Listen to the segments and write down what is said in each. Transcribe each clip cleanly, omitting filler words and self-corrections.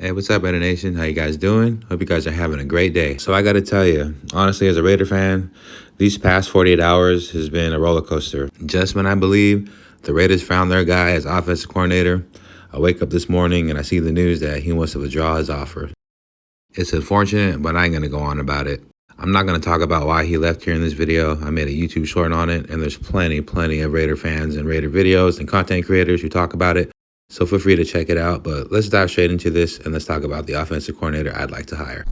Hey, what's up, Raider Nation? How you guys doing? Hope you guys are having a great day. So I got to tell you, honestly, as a Raider fan, these past 48 hours has been a roller coaster. Just when I believe the Raiders found their guy as offensive coordinator, I wake up this morning and I see the news that he wants to withdraw his offer. It's unfortunate, but I ain't going to go on about it. I'm not going to talk about why he left here in this video. I made a YouTube short on it, and there's plenty of Raider fans and Raider videos and content creators who talk about it. So feel free to check it out, but let's dive straight into this and let's talk about the offensive coordinator I'd like to hire.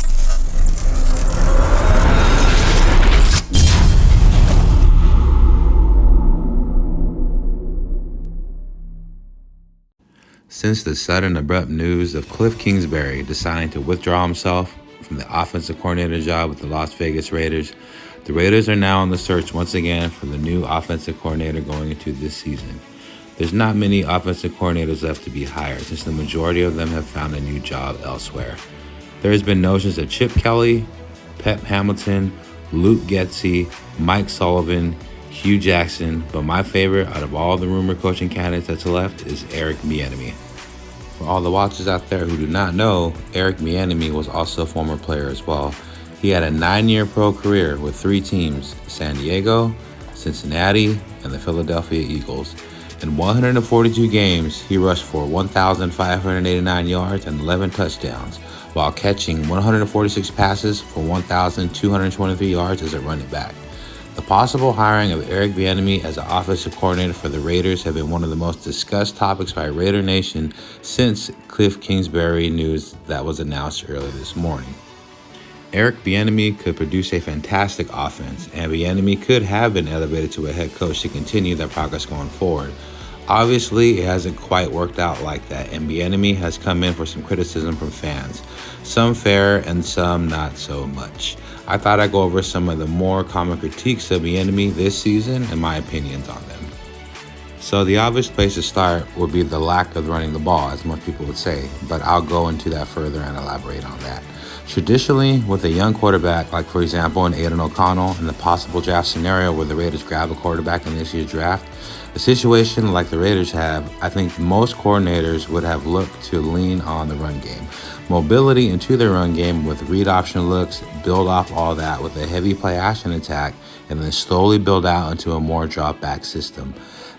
Since the sudden abrupt news of Cliff Kingsbury deciding to withdraw himself from the offensive coordinator job with the Las Vegas Raiders, the Raiders are now on the search once again for the new offensive coordinator going into this season. There's not many offensive coordinators left to be hired, since the majority of them have found a new job elsewhere. There has been notions of Chip Kelly, Pep Hamilton, Luke Getsy, Mike Sullivan, Hugh Jackson, but my favorite out of all the rumored coaching candidates that's left is Eric Bieniemy. For all the watchers out there who do not know, Eric Bieniemy was also a former player as well. He had a 9-year pro career with 3 teams: San Diego, Cincinnati, and the Philadelphia Eagles. In 142 games, he rushed for 1,589 yards and 11 touchdowns, while catching 146 passes for 1,223 yards as a running back. The possible hiring of Eric Bieniemy as an offensive coordinator for the Raiders have been one of the most discussed topics by Raider Nation since Cliff Kingsbury news that was announced earlier this morning. Eric Bieniemy could produce a fantastic offense, and Bieniemy could have been elevated to a head coach to continue that progress going forward. Obviously, it hasn't quite worked out like that, and Bieniemy has come in for some criticism from fans, some fair and some not so much. I thought I'd go over some of the more common critiques of Bieniemy this season and my opinions on them. So the obvious place to start would be the lack of running the ball, as most people would say, but I'll go into that further and elaborate on that. Traditionally, with a young quarterback, like for example in Aiden O'Connell, in the possible draft scenario where the Raiders grab a quarterback in this year's draft, a situation like the Raiders have, I think most coordinators would have looked to lean on the run game. Mobility into the run game with read option looks, build off all that with a heavy play action attack, and then slowly build out into a more drop back system.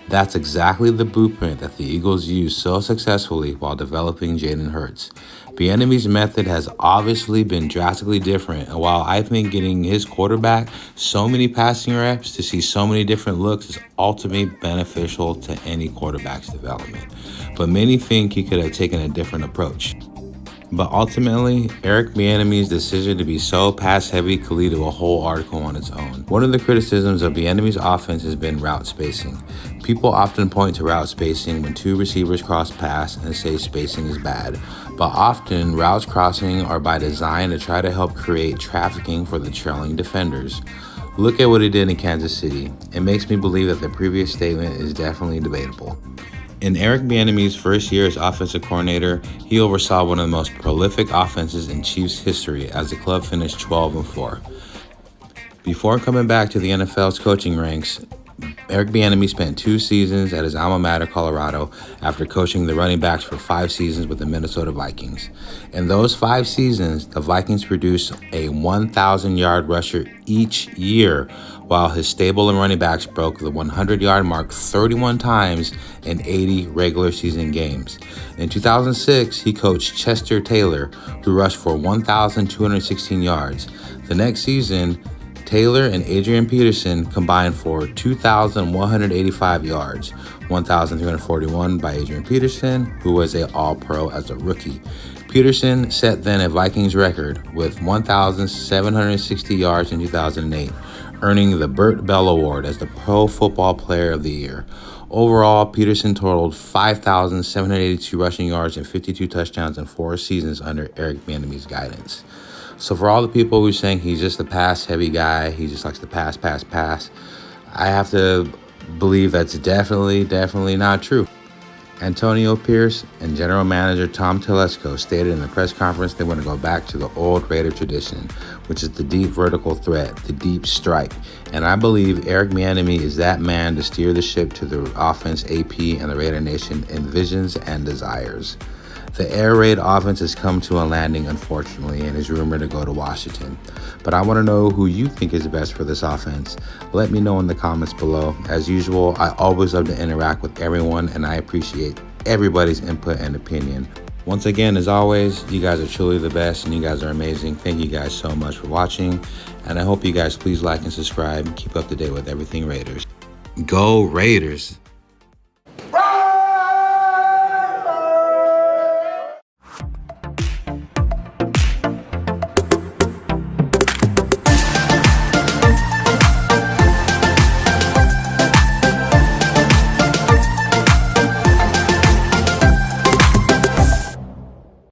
That's exactly the blueprint that the Eagles used so successfully while developing Jalen Hurts. Bieniemy's method has obviously been drastically different, and while I think getting his quarterback so many passing reps to see so many different looks is ultimately beneficial to any quarterback's development, but many think he could have taken a different approach. But ultimately, Eric Bieniemy's decision to be so pass-heavy could lead to a whole article on its own. One of the criticisms of Bieniemy's offense has been route spacing. People often point to route spacing when 2 receivers cross pass and say spacing is bad, but often routes crossing are by design to try to help create trafficking for the trailing defenders. Look at what he did in Kansas City. It makes me believe that the previous statement is definitely debatable. In Eric Bieniemy's first year as offensive coordinator, he oversaw one of the most prolific offenses in Chiefs history as the club finished 12-4. Before coming back to the NFL's coaching ranks, Eric Bieniemy spent 2 seasons at his alma mater, Colorado, after coaching the running backs for 5 seasons with the Minnesota Vikings. In those 5 seasons, the Vikings produced a 1,000-yard rusher each year, while his stable of running backs broke the 100-yard mark 31 times in 80 regular season games. In 2006, he coached Chester Taylor, who rushed for 1,216 yards. The next season, Taylor and Adrian Peterson combined for 2,185 yards, 1,341 by Adrian Peterson, who was an All-Pro as a rookie. Peterson set then a Vikings record with 1,760 yards in 2008, earning the Burt Bell Award as the Pro Football Player of the Year. Overall, Peterson totaled 5,782 rushing yards and 52 touchdowns in 4 seasons under Eric Bieniemy's guidance. So for all the people who are saying he's just a pass-heavy guy, he just likes to pass, I have to believe that's definitely not true. Antonio Pierce and General Manager Tom Telesco stated in the press conference they want to go back to the old Raider tradition, which is the deep vertical threat, the deep strike. And I believe Eric Bieniemy is that man to steer the ship to the offense AP and the Raider Nation envisions and desires. The air raid offense has come to a landing, unfortunately, and is rumored to go to Washington. But I want to know who you think is best for this offense. Let me know in the comments below. As usual, I always love to interact with everyone, and I appreciate everybody's input and opinion. Once again, as always, you guys are truly the best, and you guys are amazing. Thank you guys so much for watching, and I hope you guys please like and subscribe and keep up to date with everything Raiders. Go Raiders!